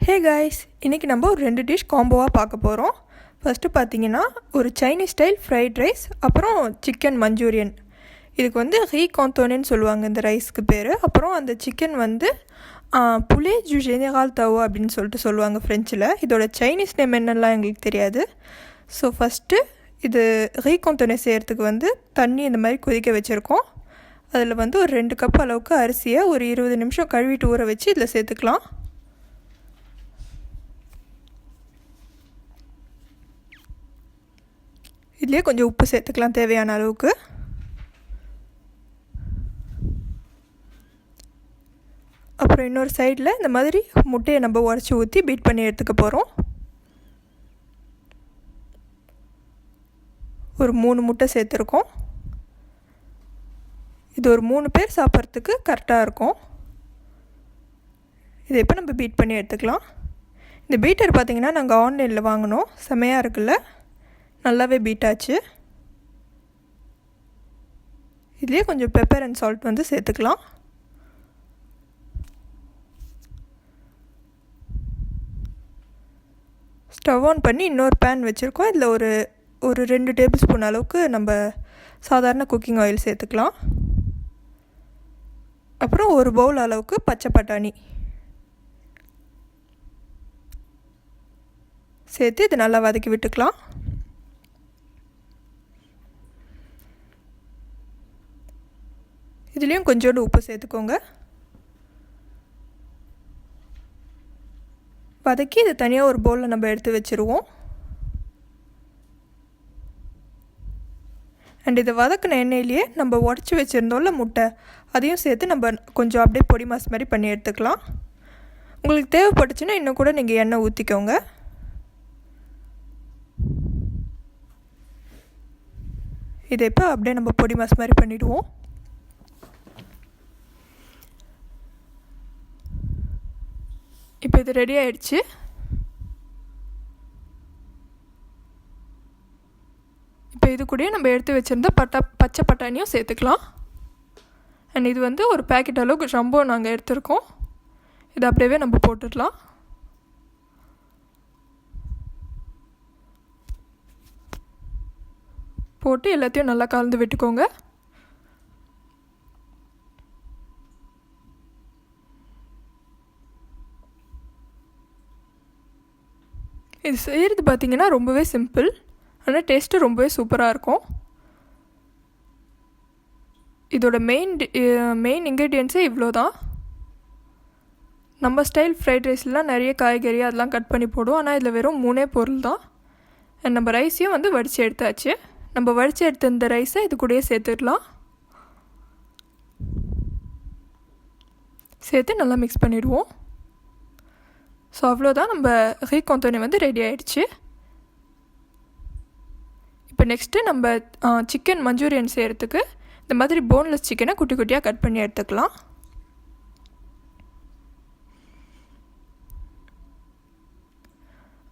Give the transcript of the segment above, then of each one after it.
Hey guys, இன்றைக்கி நம்ம ஒரு 2 டிஷ் காம்போவாக பார்க்க போகிறோம். ஃபஸ்ட்டு பார்த்தீங்கன்னா ஒரு சைனீஸ் ஸ்டைல் ஃப்ரைட் ரைஸ், அப்புறம் சிக்கன் மஞ்சூரியன். இதுக்கு வந்து ரீ காந்தோனேன்னு சொல்லுவாங்க இந்த ரைஸ்க்கு பேர். அப்புறம் அந்த சிக்கன் வந்து புலே ஜு ஜெனரால் தவோ அப்படின்னு சொல்லுவாங்க ஃப்ரெஞ்சில். இதோட சைனீஸ் நேம் என்னெல்லாம் எங்களுக்கு தெரியாது. ஸோ ஃபஸ்ட்டு இது ரீ காந்தோனே செய்கிறதுக்கு வந்து தண்ணி இந்த மாதிரி கொதிக்க வச்சுருக்கோம். அதில் வந்து ஒரு 2 கப் அளவுக்கு அரிசியை ஒரு 20 நிமிஷம் கழுவிட்டு ஊற வச்சு இதில் சேர்த்துக்கலாம். இதுலேயே கொஞ்சம் உப்பு சேர்த்துக்கலாம் தேவையான அளவுக்கு. அப்புறம் இன்னொரு சைடில் இந்த மாதிரி முட்டையை நம்ம உடச்சி ஊற்றி பீட் பண்ணி எடுத்துக்க போகிறோம். ஒரு 3 முட்டை சேர்த்துருக்கோம். இது ஒரு 3 பேர் சாப்பிட்றதுக்கு கரெக்டாக இருக்கும். இதை இப்போ நம்ம பீட் பண்ணி எடுத்துக்கலாம். இந்த பீட்டர் பார்த்திங்கன்னா நாங்கள் ஆன்லைனில் வாங்கினோம். செமையாக இருக்குல்ல, நல்லாவே பீட் ஆச்சு. இதுலேயே கொஞ்சம் பெப்பர் அண்ட் சால்ட் வந்து சேர்த்துக்கலாம். ஸ்டவ் ஆன் பண்ணி இன்னொரு பேன் வச்சுருக்கோம். இதில் ஒரு 2 டேபிள் ஸ்பூன் அளவுக்கு நம்ம சாதாரண குக்கிங் ஆயில் சேர்த்துக்கலாம். அப்புறம் ஒரு பவுல் அளவுக்கு பச்சை பட்டாணி சேர்த்து இது நல்லா வதக்கி விட்டுக்கலாம். இதுலேயும் கொஞ்சோண்டு உப்பு சேர்த்துக்கோங்க. வதக்கி இது தனியாக ஒரு பவுலில் நம்ம எடுத்து வச்சுருவோம். அண்ட் இதை வதக்கின எண்ணெயிலேயே நம்ம உடச்சி வச்சுருந்தோம்ல முட்டை, அதையும் சேர்த்து நம்ம கொஞ்சம் அப்படியே பொடி மாஸ் மாதிரி பண்ணி எடுத்துக்கலாம். உங்களுக்கு தேவைப்பட்டுச்சுன்னா இன்னும் கூட நீங்கள் எண்ணெய் ஊற்றிக்கோங்க. இதை இப்போ அப்படியே நம்ம பொடி மாஸ் மாதிரி பண்ணிவிடுவோம். இப்போ இது ரெடி ஆகிடுச்சு. இப்போ இது கூடயே நம்ம எடுத்து வச்சுருந்த பச்சை பட்டாணியும் சேர்த்துக்கலாம். அண்ட் இது வந்து ஒரு பேக்கெட் அளவுக்கு ஜம்போ நாங்கள் எடுத்துருக்கோம். இதை அப்படியே நம்ம போட்டுடலாம். போட்டு எல்லாத்தையும் நல்லா கலந்து விட்டுக்கோங்க. இது செய்கிறது பார்த்திங்கன்னா ரொம்பவே சிம்பிள், ஆனால் டேஸ்ட்டு ரொம்பவே சூப்பராக இருக்கும். இதோட மெயின் இன்க்ரீடியன்ஸே இவ்வளோ தான். நம்ம ஸ்டைல் ஃப்ரைட் ரைஸ்லாம் நிறைய காய்கறி அதெல்லாம் கட் பண்ணி போடுவோம், ஆனால் இதில் வெறும் 3 பொருள் தான். நம்ம ரைஸையும் வந்து வடித்து எடுத்தாச்சு. நம்ம வடித்து எடுத்த இந்த ரைஸை இது கூடயே சேர்த்துடலாம். சேர்த்து நல்லா மிக்ஸ் பண்ணிவிடுவோம். ஸோ அவ்வளோதான், நம்ம ரீ காந்தோனே வந்து ரெடி ஆகிடுச்சு. இப்போ நெக்ஸ்ட்டு நம்ம சிக்கன் மஞ்சூரியன் செய்கிறதுக்கு இந்த மாதிரி போன்லெஸ் சிக்கனை குட்டி குட்டியாக கட் பண்ணி எடுத்துக்கலாம்.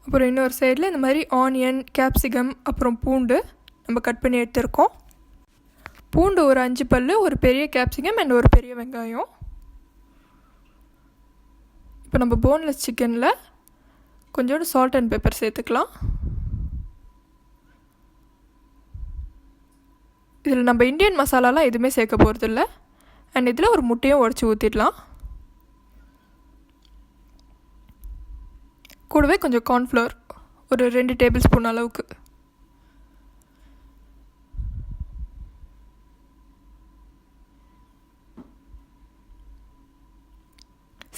அப்புறம் இன்னொரு சைடில் இந்த மாதிரி ஆனியன், கேப்சிகம், அப்புறம் பூண்டு நம்ம கட் பண்ணி எடுத்துருக்கோம். பூண்டு ஒரு 5 பல், ஒரு பெரிய கேப்சிகம் அண்ட் ஒரு பெரிய வெங்காயம். இப்போ நம்ம போன்லெஸ் சிக்கனில் கொஞ்சோண்டு சால்ட் அண்ட் பெப்பர் சேர்த்துக்கலாம். இதில் நம்ம இந்தியன் மசாலாலாம் எதுவுமே சேர்க்க போகிறதில்ல. அண்ட் இதில் ஒரு முட்டையும் உடச்சி ஊற்றிடலாம். கூடவே கொஞ்சம் கார்ன்ஃப்ளவர் ஒரு 2 டேபிள் ஸ்பூன் அளவுக்கு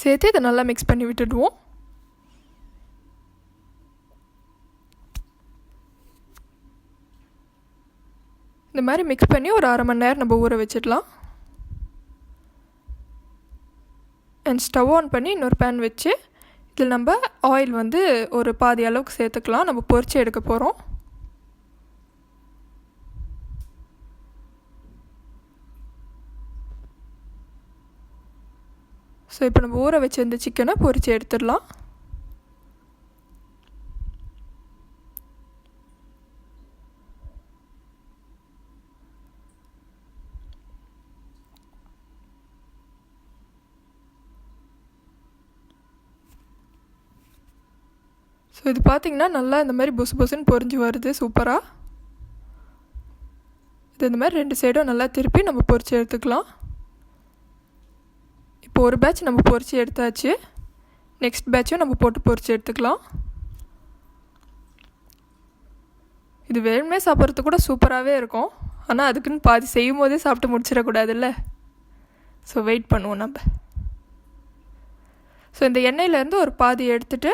சேர்த்து இதை நல்லா மிக்ஸ் பண்ணி விட்டுடுவோம். இந்த மாதிரி மிக்ஸ் பண்ணி ஒரு 1/2 மணி நேரம் நம்ம ஊற வச்சிடலாம். அண்ட் ஸ்டவ் ஆன் பண்ணி இன்னொரு பேன் வச்சு இதில் நம்ம ஆயில் வந்து ஒரு பாதி அளவுக்கு சேர்த்துக்கலாம். நம்ம பொரிச்சு எடுக்க போகிறோம். ஸோ இப்போ நம்ம ஊற வச்சிருந்த சிக்கனை பொரித்து எடுத்துடலாம். ஸோ இது பார்த்திங்கன்னா நல்லா இந்த மாதிரி புசு புசுன்னு பொரிஞ்சு வருது சூப்பராக. இது இந்த மாதிரி 2 சைடும் நல்லா திருப்பி நம்ம பொரிச்சு எடுத்துக்கலாம். இப்போ ஒரு பேட்ச் நம்ம பொரிச்சு எடுத்தாச்சு. நெக்ஸ்ட் பேட்சும் நம்ம போட்டு பொரிச்சு எடுத்துக்கலாம். இது வேணுமே சாப்பிட்றது கூட சூப்பராகவே இருக்கும். ஆனால் அதுக்குன்னு பாதி செய்யும் போதே சாப்பிட்டு முடிச்சிடக்கூடாதுல்ல. ஸோ வெயிட் பண்ணுவோம் நம்ம. ஸோ இந்த எண்ணெயிலேருந்து ஒரு பாதி எடுத்துகிட்டு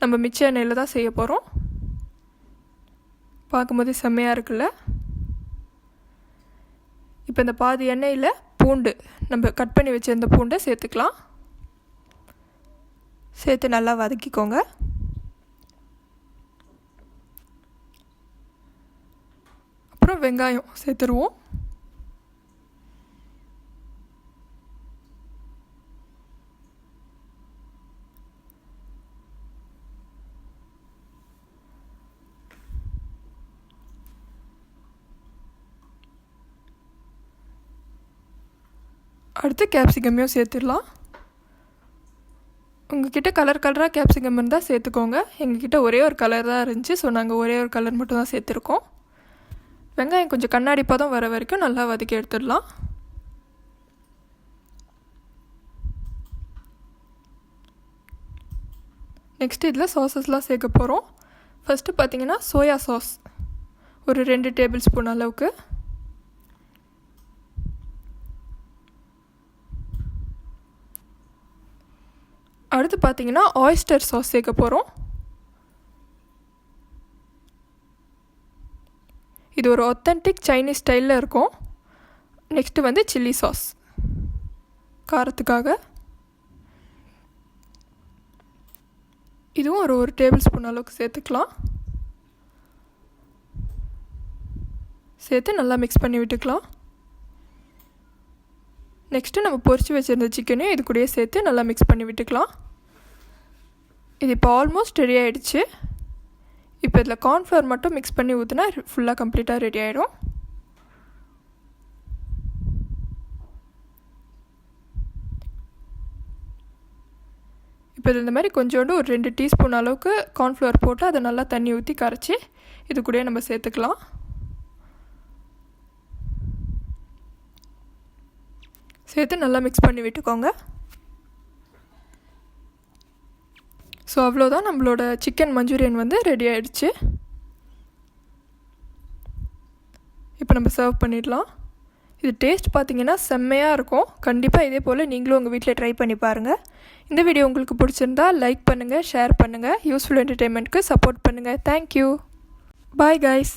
நம்ம மிச்ச எண்ணெயில் தான் செய்ய போகிறோம். பார்க்கும்போதே செம்மையாக இருக்குல்ல. இப்போ இந்த பாதி எண்ணெயில் பூண்டு நம்ம கட் பண்ணி வச்சிருந்த பூண்டை சேர்த்துக்கலாம். சேர்த்து நல்லா வதக்கிக்கோங்க. அப்புறம் வெங்காயம் சேர்த்துருவோம். அடுத்து கேப்சிகமையும் சேர்த்துடலாம். உங்கள்கிட்ட கலராக கேப்சிகம் இருந்தால் சேர்த்துக்கோங்க. எங்ககிட்ட ஒரே ஒரு கலர் தான் இருந்துச்சு. ஸோ நாங்கள் ஒரே ஒரு கலர் மட்டும் தான் சேர்த்துருக்கோம். வெங்காயம் கொஞ்சம் கண்ணாடி பதம் வர வரைக்கும் நல்லா வதக்கி எடுத்துடலாம். நெக்ஸ்ட் இதில் சாஸஸ்லாம் சேர்க்க போகிறோம். ஃபஸ்ட்டு பார்த்திங்கன்னா சோயா சாஸ் ஒரு 2 டேபிள் ஸ்பூன் அளவுக்கு. அடுத்து பார்த்திங்கன்னா ஆயிஸ்டர் சாஸ் சேர்க்க போகிறோம். இது ஒரு ஒத்தன்டிக் சைனீஸ் ஸ்டைலில் இருக்கும். நெக்ஸ்ட்டு வந்து சில்லி சாஸ் காரத்துக்காக. இதுவும் ஒரு டேபிள் ஸ்பூன் அளவுக்கு சேர்த்துக்கலாம். சேர்த்து நல்லா மிக்ஸ் பண்ணி விட்டுக்கலாம். நெக்ஸ்ட்டு நம்ம பொரிச்சு வச்சுருந்த சிக்கனையும் இது கூடயே சேர்த்து நல்லா மிக்ஸ் பண்ணி விட்டுக்கலாம். இது இப்போ ஆல்மோஸ்ட் ரெடி ஆகிடுச்சு. இப்போ இதில் கார்ன்ஃப்ளவர் மட்டும் மிக்ஸ் பண்ணி ஊற்றினா ஃபுல்லாக கம்ப்ளீட்டாக ரெடி ஆகிடும். இப்போ இது இந்த மாதிரி கொஞ்சோண்டு ஒரு 2 டீஸ்பூன் அளவுக்கு கார்ன்ஃப்ளவர் போட்டு அதை நல்லா தண்ணி ஊற்றி கரைச்சி இது கூடயே நம்ம சேர்த்துக்கலாம். சேர்த்து நல்லா மிக்ஸ் பண்ணி விட்டுக்கோங்க. ஸோ அவ்வளோதான், நம்மளோட சிக்கன் மஞ்சூரியன் வந்து ரெடி ஆகிடுச்சு. இப்போ நம்ம சர்வ் பண்ணிடலாம். இது டேஸ்ட் பார்த்திங்கன்னா செம்மையாக இருக்கும். கண்டிப்பாக இதே போல் நீங்களும் உங்கள் வீட்டில் ட்ரை பண்ணி பாருங்கள். இந்த வீடியோ உங்களுக்கு பிடிச்சிருந்தா லைக் பண்ணுங்கள், ஷேர் பண்ணுங்கள், யூஸ்ஃபுல் என்டர்டெயின்மெண்ட்க்கு சப்போர்ட் பண்ணுங்கள். தேங்க்யூ. Bye guys.